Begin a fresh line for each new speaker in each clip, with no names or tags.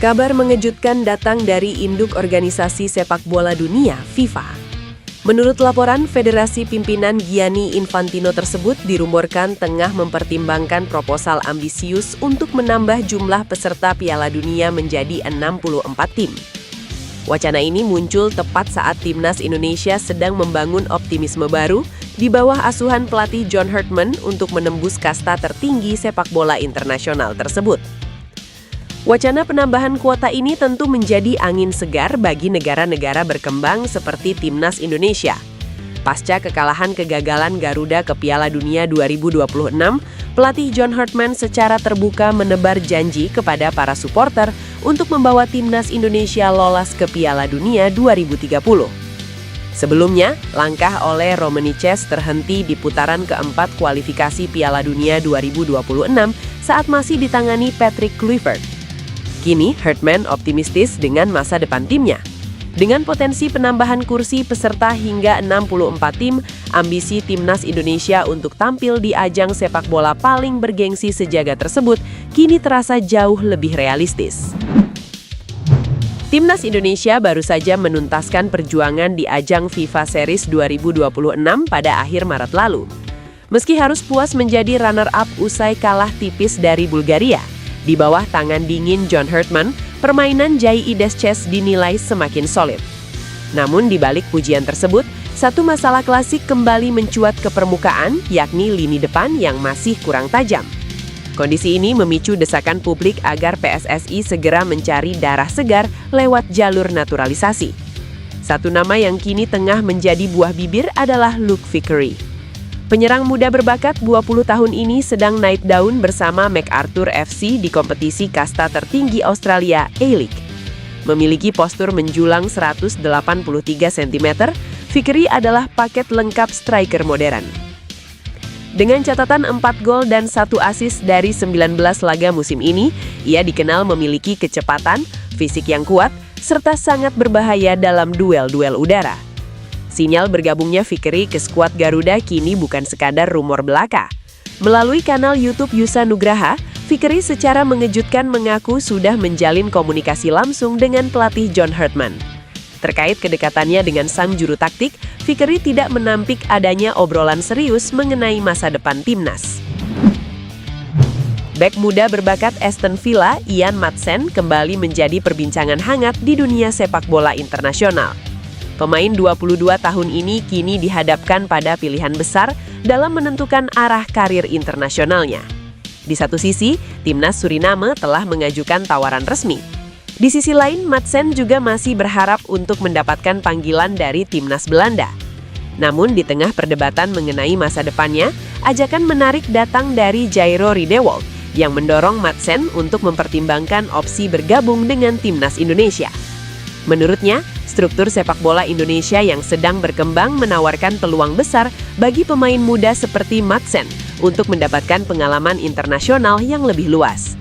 Kabar mengejutkan datang dari induk organisasi sepak bola dunia, FIFA. Menurut laporan, Federasi Pimpinan Gianni Infantino tersebut dirumorkan tengah mempertimbangkan proposal ambisius untuk menambah jumlah peserta Piala Dunia menjadi 64 tim. Wacana ini muncul tepat saat Timnas Indonesia sedang membangun optimisme baru di bawah asuhan pelatih John Herdman untuk menembus kasta tertinggi sepak bola internasional tersebut. Wacana penambahan kuota ini tentu menjadi angin segar bagi negara-negara berkembang seperti Timnas Indonesia. Pasca kegagalan Garuda ke Piala Dunia 2026, pelatih John Herdman secara terbuka menebar janji kepada para supporter untuk membawa Timnas Indonesia lolos ke Piala Dunia 2030. Sebelumnya, langkah oleh Romaniches terhenti di putaran keempat kualifikasi Piala Dunia 2026 saat masih ditangani Patrick Kluivert. Kini, Herdman optimistis dengan masa depan timnya. Dengan potensi penambahan kursi peserta hingga 64 tim, ambisi Timnas Indonesia untuk tampil di ajang sepak bola paling bergengsi sejagat tersebut kini terasa jauh lebih realistis. Timnas Indonesia baru saja menuntaskan perjuangan di ajang FIFA Series 2026 pada akhir Maret lalu. Meski harus puas menjadi runner-up usai kalah tipis dari Bulgaria, di bawah tangan dingin John Herdman, permainan Jai Idesces dinilai semakin solid. Namun di balik pujian tersebut, satu masalah klasik kembali mencuat ke permukaan, yakni lini depan yang masih kurang tajam. Kondisi ini memicu desakan publik agar PSSI segera mencari darah segar lewat jalur naturalisasi. Satu nama yang kini tengah menjadi buah bibir adalah Luke Vickery. Penyerang muda berbakat 20 tahun ini sedang naik daun bersama MacArthur FC di kompetisi kasta tertinggi Australia, A-League. Memiliki postur menjulang 183 cm, Vickery adalah paket lengkap striker modern. Dengan catatan 4 gol dan 1 assist dari 19 laga musim ini, ia dikenal memiliki kecepatan, fisik yang kuat, serta sangat berbahaya dalam duel-duel udara. Sinyal bergabungnya Vickery ke skuad Garuda kini bukan sekadar rumor belaka. Melalui kanal YouTube Yusa Nugraha, Vickery secara mengejutkan mengaku sudah menjalin komunikasi langsung dengan pelatih John Herdman. Terkait kedekatannya dengan sang juru taktik, Vickery tidak menampik adanya obrolan serius mengenai masa depan timnas. Bek muda berbakat Aston Villa, Ian Maatsen, kembali menjadi perbincangan hangat di dunia sepak bola internasional. Pemain 22 tahun ini kini dihadapkan pada pilihan besar dalam menentukan arah karir internasionalnya. Di satu sisi, Timnas Suriname telah mengajukan tawaran resmi. Di sisi lain, Maatsen juga masih berharap untuk mendapatkan panggilan dari Timnas Belanda. Namun di tengah perdebatan mengenai masa depannya, ajakan menarik datang dari Jairo Riedewald yang mendorong Maatsen untuk mempertimbangkan opsi bergabung dengan Timnas Indonesia. Menurutnya, struktur sepak bola Indonesia yang sedang berkembang menawarkan peluang besar bagi pemain muda seperti Maatsen untuk mendapatkan pengalaman internasional yang lebih luas.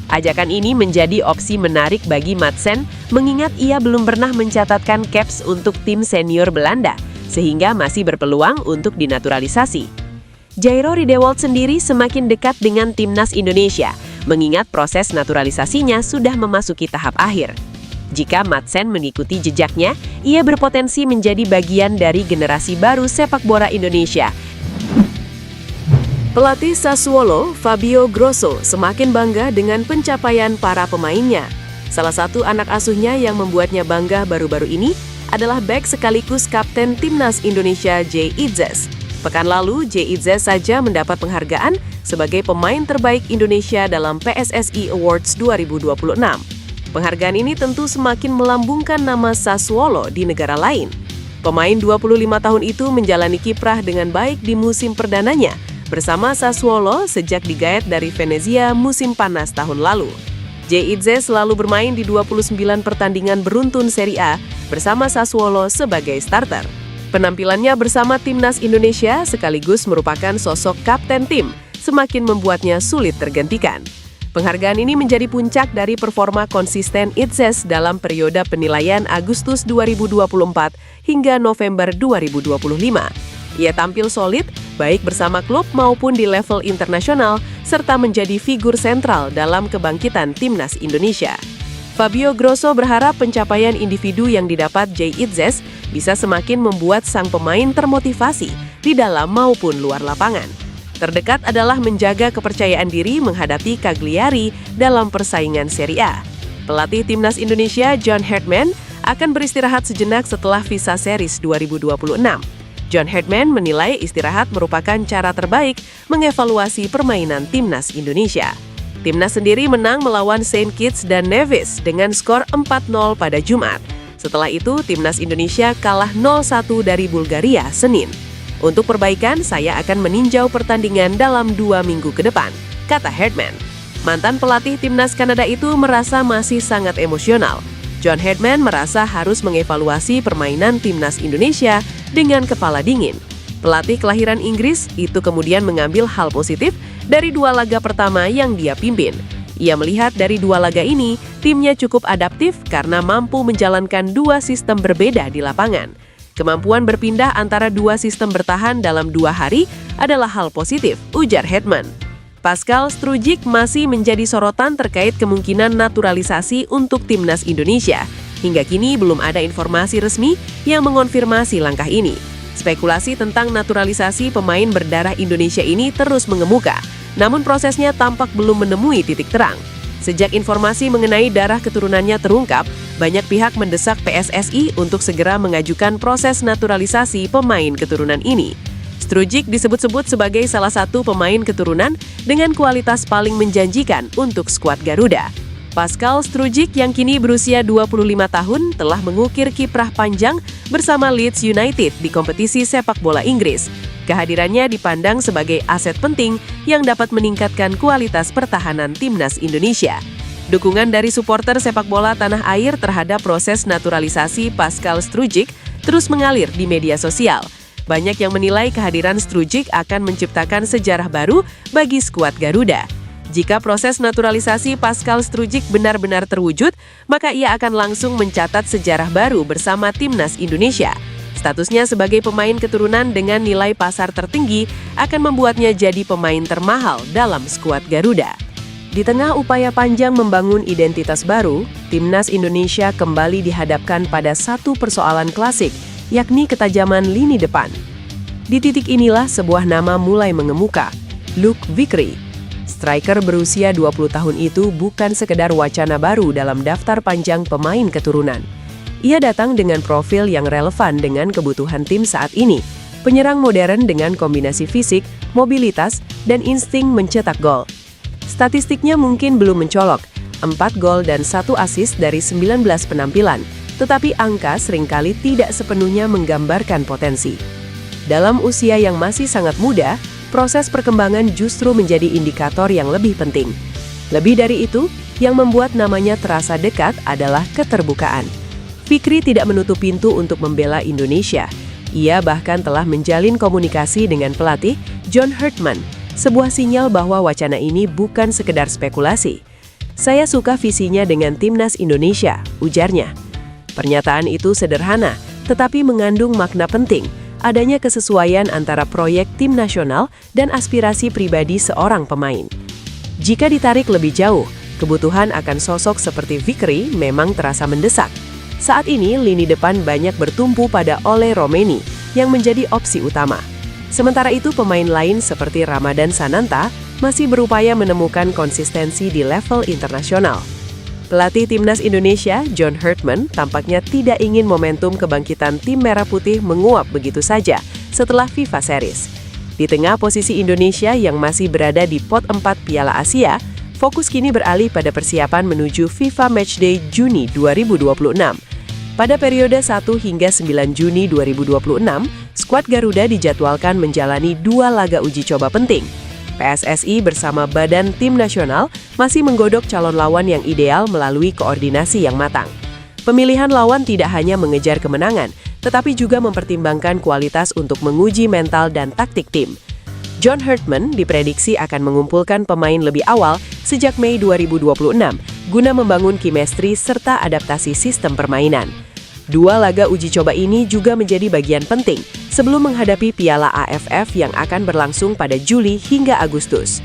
Ajakan ini menjadi opsi menarik bagi Maatsen mengingat ia belum pernah mencatatkan caps untuk tim senior Belanda, sehingga masih berpeluang untuk dinaturalisasi. Jairo Riedewald sendiri semakin dekat dengan Timnas Indonesia, mengingat proses naturalisasinya sudah memasuki tahap akhir. Jika Maatsen mengikuti jejaknya, ia berpotensi menjadi bagian dari generasi baru sepak bola Indonesia. Pelatih Sassuolo, Fabio Grosso, semakin bangga dengan pencapaian para pemainnya. Salah satu anak asuhnya yang membuatnya bangga baru-baru ini adalah bek sekaligus kapten Timnas Indonesia Jai Idesces. Pekan lalu, Jai Idesces saja mendapat penghargaan sebagai pemain terbaik Indonesia dalam PSSI Awards 2026. Penghargaan ini tentu semakin melambungkan nama Sassuolo di negara lain. Pemain 25 tahun itu menjalani kiprah dengan baik di musim perdananya bersama Sassuolo sejak digaet dari Venezia musim panas tahun lalu. Jai Idesces selalu bermain di 29 pertandingan beruntun Serie A bersama Sassuolo sebagai starter. Penampilannya bersama Timnas Indonesia sekaligus merupakan sosok kapten tim, semakin membuatnya sulit tergantikan. Penghargaan ini menjadi puncak dari performa konsisten Idesces dalam periode penilaian Agustus 2024 hingga November 2025. Ia tampil solid, baik bersama klub maupun di level internasional, serta menjadi figur sentral dalam kebangkitan Timnas Indonesia. Fabio Grosso berharap pencapaian individu yang didapat Jay Itzes bisa semakin membuat sang pemain termotivasi di dalam maupun luar lapangan. Terdekat adalah menjaga kepercayaan diri menghadapi Cagliari dalam persaingan Serie A. Pelatih Timnas Indonesia John Herdman akan beristirahat sejenak setelah Visa Series 2026. John Herdman menilai istirahat merupakan cara terbaik mengevaluasi permainan Timnas Indonesia. Timnas sendiri menang melawan Saint Kitts dan Nevis dengan skor 4-0 pada Jumat. Setelah itu, Timnas Indonesia kalah 0-1 dari Bulgaria Senin. Untuk perbaikan, saya akan meninjau pertandingan dalam 2 minggu ke depan, kata Herdman. Mantan pelatih Timnas Kanada itu merasa masih sangat emosional. John Herdman merasa harus mengevaluasi permainan Timnas Indonesia dengan kepala dingin. Pelatih kelahiran Inggris itu kemudian mengambil hal positif dari 2 laga pertama yang dia pimpin. Ia melihat dari 2 laga ini, timnya cukup adaptif karena mampu menjalankan 2 sistem berbeda di lapangan. Kemampuan berpindah antara 2 sistem bertahan dalam 2 hari adalah hal positif, ujar Herdman. Pascal Strujic masih menjadi sorotan terkait kemungkinan naturalisasi untuk Timnas Indonesia. Hingga kini belum ada informasi resmi yang mengonfirmasi langkah ini. Spekulasi tentang naturalisasi pemain berdarah Indonesia ini terus mengemuka, namun prosesnya tampak belum menemui titik terang. Sejak informasi mengenai darah keturunannya terungkap, banyak pihak mendesak PSSI untuk segera mengajukan proses naturalisasi pemain keturunan ini. Strujic disebut-sebut sebagai salah satu pemain keturunan dengan kualitas paling menjanjikan untuk skuad Garuda. Pascal Strujic yang kini berusia 25 tahun telah mengukir kiprah panjang bersama Leeds United di kompetisi sepak bola Inggris. Kehadirannya dipandang sebagai aset penting yang dapat meningkatkan kualitas pertahanan Timnas Indonesia. Dukungan dari supporter sepak bola tanah air terhadap proses naturalisasi Pascal Strujic terus mengalir di media sosial. Banyak yang menilai kehadiran Strujic akan menciptakan sejarah baru bagi skuad Garuda. Jika proses naturalisasi Pascal Strujic benar-benar terwujud, maka ia akan langsung mencatat sejarah baru bersama Timnas Indonesia. Statusnya sebagai pemain keturunan dengan nilai pasar tertinggi akan membuatnya jadi pemain termahal dalam skuad Garuda. Di tengah upaya panjang membangun identitas baru, Timnas Indonesia kembali dihadapkan pada satu persoalan klasik, yakni ketajaman lini depan. Di titik inilah sebuah nama mulai mengemuka, Luke Vickery. Striker berusia 20 tahun itu bukan sekedar wacana baru dalam daftar panjang pemain keturunan. Ia datang dengan profil yang relevan dengan kebutuhan tim saat ini, penyerang modern dengan kombinasi fisik, mobilitas, dan insting mencetak gol. Statistiknya mungkin belum mencolok, 4 gol dan 1 assist dari 19 penampilan, tetapi angka seringkali tidak sepenuhnya menggambarkan potensi. Dalam usia yang masih sangat muda, proses perkembangan justru menjadi indikator yang lebih penting. Lebih dari itu, yang membuat namanya terasa dekat adalah keterbukaan. Vickery tidak menutup pintu untuk membela Indonesia. Ia bahkan telah menjalin komunikasi dengan pelatih John Herdman, sebuah sinyal bahwa wacana ini bukan sekedar spekulasi. Saya suka visinya dengan Timnas Indonesia, ujarnya. Pernyataan itu sederhana, tetapi mengandung makna penting, adanya kesesuaian antara proyek tim nasional dan aspirasi pribadi seorang pemain. Jika ditarik lebih jauh, kebutuhan akan sosok seperti Vickery memang terasa mendesak. Saat ini, lini depan banyak bertumpu pada Ole Romeni yang menjadi opsi utama. Sementara itu, pemain lain seperti Ramadan Sananta masih berupaya menemukan konsistensi di level internasional. Pelatih Timnas Indonesia, John Herdman, tampaknya tidak ingin momentum kebangkitan tim merah putih menguap begitu saja setelah FIFA Series. Di tengah posisi Indonesia yang masih berada di pot 4 Piala Asia, fokus kini beralih pada persiapan menuju FIFA Matchday Juni 2026. Pada periode 1 hingga 9 Juni 2026, skuad Garuda dijadwalkan menjalani 2 laga uji coba penting. PSSI bersama Badan Tim Nasional masih menggodok calon lawan yang ideal melalui koordinasi yang matang. Pemilihan lawan tidak hanya mengejar kemenangan, tetapi juga mempertimbangkan kualitas untuk menguji mental dan taktik tim. John Herdman diprediksi akan mengumpulkan pemain lebih awal sejak Mei 2026 guna membangun chemistry serta adaptasi sistem permainan. 2 laga uji coba ini juga menjadi bagian penting sebelum menghadapi Piala AFF yang akan berlangsung pada Juli hingga Agustus.